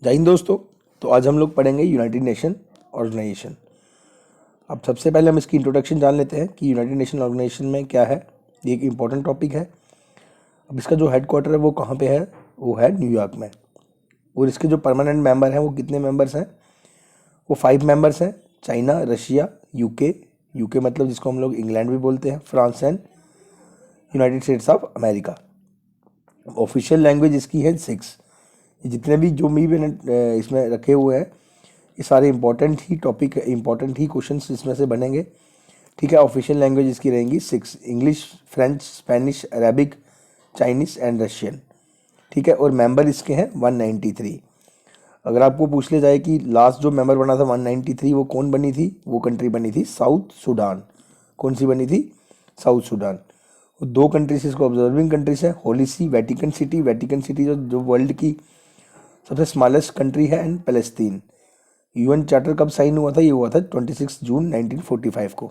जय हिंद दोस्तों। तो आज हम लोग पढ़ेंगे यूनाइटेड नेशन ऑर्गेनाइजेशन। अब सबसे पहले हम इसकी इंट्रोडक्शन जान लेते हैं कि यूनाइटेड नेशन ऑर्गेनाइजेशन में क्या है। ये एक इम्पॉर्टेंट टॉपिक है। अब इसका जो हेडक्वार्टर है वो कहाँ पे है, वो है न्यूयॉर्क में। और इसके जो परमानेंट मेंबर हैं वो कितने मेंबर्स हैं, वो 5 मेंबर्स हैं। चाइना, रशिया, यूके, यूके मतलब जिसको हम लोग इंग्लैंड भी बोलते हैं, France and United states of America. Official language इसकी है 6। ये जितने भी जो भी मैंने इसमें रखे हुए हैं ये सारे इंपॉर्टेंट ही टॉपिक, इंपॉर्टेंट ही क्वेश्चंस इसमें से बनेंगे। ठीक है। ऑफिशियल लैंग्वेज इसकी रहेंगी 6: English, French, Spanish, Arabic, Chinese and Russian. ठीक है। और मेंबर इसके हैं 193। अगर आपको पूछ लिया जाए कि लास्ट जो मेंबर बना था 193 वो कौन बनी थी, वो कंट्री बनी थी साउथ सूडान। कौन सी बनी थी? South Sudan. और 2 कंट्रीज इसको ऑब्जर्विंग कंट्रीज है, होली सी, वेटिकन सिटी। वेटिकन सिटी जो वर्ल्ड की सबसे स्मॉलेस्ट कंट्री है, एंड पैलेस्तीन। यूएन चार्टर कब साइन हुआ था? ये हुआ था 26 जून 1945 को।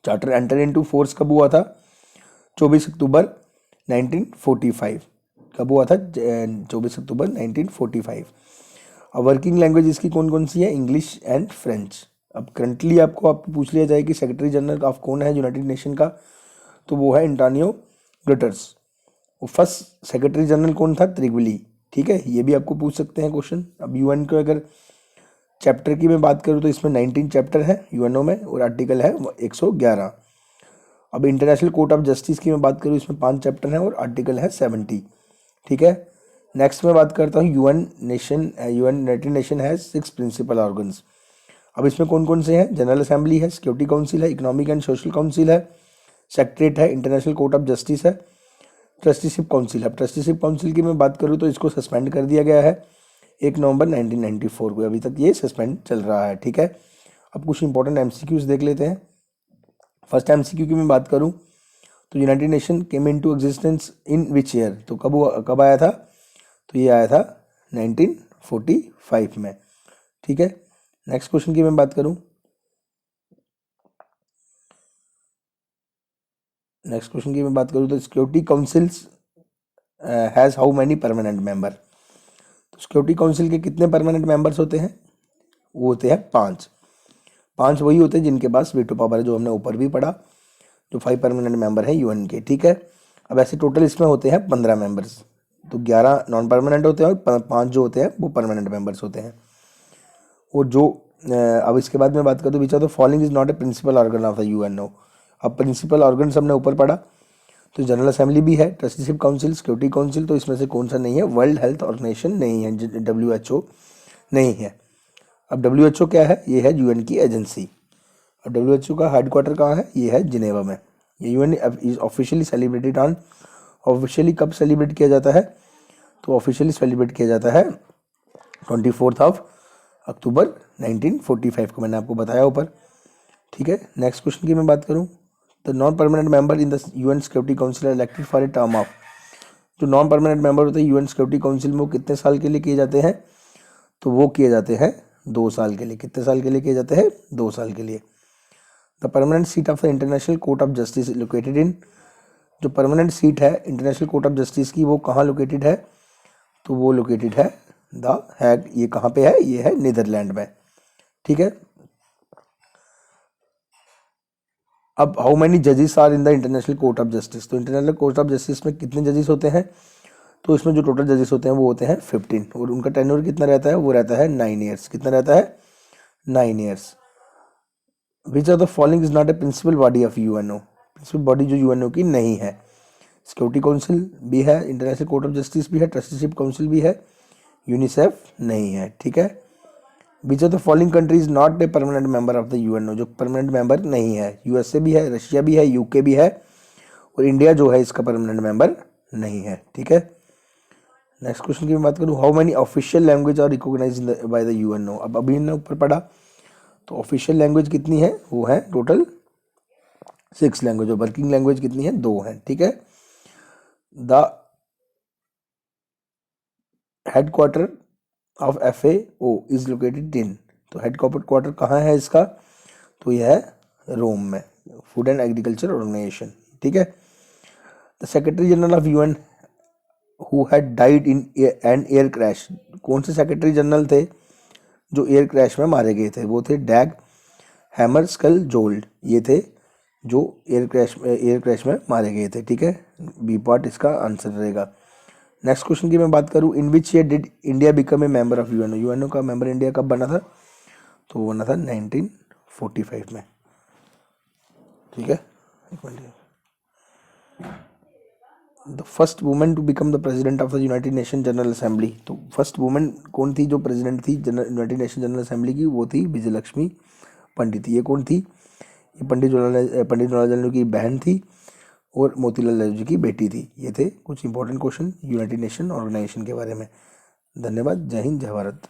चार्टर एंटर इनटू फोर्स कब हुआ था? 24 अक्टूबर 1945। कब हुआ था? 24 अक्टूबर 1945। अब वर्किंग लैंग्वेज इसकी कौन कौन सी है? English and French. अब करंटली आपको पूछ लिया जाए कि सेक्रेटरी जनरल ऑफ कौन है यूनाइटेड नेशन का, तो वो है एंटोनियो गुटेरेस। वो फर्स्ट सेक्रेटरी जनरल कौन था? त्रिगुली। ठीक है, ये भी आपको पूछ सकते हैं क्वेश्चन। अब यूएन को अगर चैप्टर की मैं बात करूँ तो इसमें 19 चैप्टर है यूएनओ में, और आर्टिकल है 111। अब इंटरनेशनल कोर्ट ऑफ जस्टिस की मैं बात करूँ, इसमें 5 चैप्टर हैं और आर्टिकल है 70। ठीक है। नेक्स्ट मैं बात करता हूँ यूएन यूनाइटेड नेशन है 6 प्रिंसिपल ऑर्गन्स। अब इसमें कौन कौन से हैं? जनरल असेंबली है, सिक्योरिटी काउंसिल है, इकोनॉमिक एंड सोशल काउंसिल है, सेक्रेटरीट है, इंटरनेशनल कोर्ट ऑफ जस्टिस है, ट्रस्टीशिप काउंसिल है। ट्रस्टीशिप काउंसिल की मैं बात करूँ तो इसको सस्पेंड कर दिया गया है 1 नवंबर 1994 को। अभी तक ये सस्पेंड चल रहा है। ठीक है। अब कुछ इंपॉर्टेंट एमसीक्यूज देख लेते हैं। फर्स्ट एमसीक्यू की मैं बात करूं तो United nation came into existence in which year? तो कब आया था? तो ये आया था 1945 में। ठीक है। नेक्स्ट क्वेश्चन की मैं बात करूं, तो security councils has how many permanent member? तो सिक्योरिटी काउंसिल के कितने परमानेंट मेंबर्स होते हैं? वो होते हैं 5। 5 वही होते हैं जिनके पास वीटो पावर है, जो हमने ऊपर भी पढ़ा, जो 5 परमानेंट मेंबर हैं यूएन के। ठीक है। अब ऐसे टोटल इसमें होते हैं 15 मेंबर्स। तो 11 नॉन परमानेंट होते हैं और 5 जो होते हैं वो परमानेंट मेंबर्स होते हैं। और जो अब इसके बाद में बात करूँ, which of the following is not a principal organ of the UNO? अब प्रिंसिपल ऑर्गन हमने ऊपर पढ़ा, तो जनरल असेंबली भी है, ट्रस्टीशिप काउंसिल, सिक्योरिटी काउंसिल। तो इसमें से कौन सा नहीं है? वर्ल्ड हेल्थ ऑर्गेनाइजेशन नहीं है, WHO नहीं है। अब WHO क्या है? ये है यूएन की एजेंसी। और WHO का हेडक्वार्टर कहाँ है? ये है जिनेवा में। ये UN is officially celebrated on, officially कब सेलिब्रेट किया जाता है? तो ऑफिशियली सेलिब्रेट किया जाता है 24 अक्टूबर 1945 को, मैंने आपको बताया ऊपर। ठीक है। नेक्स्ट क्वेश्चन की मैं बात करूँ, the non permanent member in the UN security council are elected for a term of. जो नॉन परमानेंट मेंबर होते हैं यूएन सिक्योरिटी काउंसिल में, वो कितने साल के लिए किए जाते हैं? तो वो किए जाते हैं 2 साल के लिए। कितने साल के लिए किए जाते हैं? 2 साल के लिए। The permanent seat of the international court of justice located in. जो परमानेंट सीट है इंटरनेशनल कोर्ट ऑफ जस्टिस की, वो कहाँ लोकेटेड है? तो वो लोकेटेड है द हैग। ये कहाँ पे है? ये है नीदरलैंड में। ठीक है। अब हाउ मैनी जजेस are in the international court of justice? तो इंटरनेशनल कोर्ट ऑफ जस्टिस में कितने जजेस होते हैं? तो इसमें जो टोटल जजेस होते हैं वो होते हैं 15, और उनका टेन्योर कितना रहता है? वो रहता है 9 ईयर्स। कितना रहता है? 9 years. Which of the following is not a principal body of UNO? Principal body जो यूएनओ की नहीं है, सिक्योरिटी काउंसिल भी है, इंटरनेशनल कोर्ट ऑफ जस्टिस भी है, ट्रस्टीशिप काउंसिल भी है, यूनिसेफ नहीं है। ठीक है। विच of the following country is not a permanent member of the UNO? जो परमानेंट मेंबर नहीं है, यूएसए भी है, रशिया भी है, यूके भी है, और इंडिया जो है इसका परमानेंट मेंबर नहीं है। ठीक है। नेक्स्ट क्वेश्चन की मैं बात करूँ, how many official language are recognise by the UNO? अब अभी हमने ऊपर पढ़ा, तो ऑफिशियल लैंग्वेज कितनी है? वो है टोटल 6 लैंग्वेज, और वर्किंग लैंग्वेज कितनी है? 2 है। ठीक है। The headquarter of FAO is located in. तो हेडक्वार्टर कहाँ है इसका? तो यह है रोम में, फूड एंड एग्रीकल्चर ऑर्गेनाइजेशन। ठीक है। The secretary general of UN who had died in an air crash, कौन से सेक्रेटरी जनरल थे जो एयर क्रैश में मारे गए थे? वो थे डैग हैमरस्कल-जोल्ड, ये थे जो एयर क्रैश में मारे गए थे। ठीक है, बी पार्ट इसका आंसर रहेगा। नेक्स्ट क्वेश्चन की मैं बात करूँ, in which year did India become a member of UNO? UNO का मेंबर इंडिया कब बना था? तो वो बना था 1945 में। ठीक है, एक minute. The first women to become the president of the united nation general assembly, तो फर्स्ट वुमेन कौन थी जो प्रेसिडेंट थी यूनाइटेड नेशन जनरल असेंबली की? वो थी विजयलक्ष्मी पंडित। ये कौन थी? ये पंडित जवाहरलाल नेहरू की बहन थी और मोतीलाल नेहरू जी की बेटी थी। ये थे कुछ important question united nation organisation के बारे में। धन्यवाद। जय हिंद, जय भारत।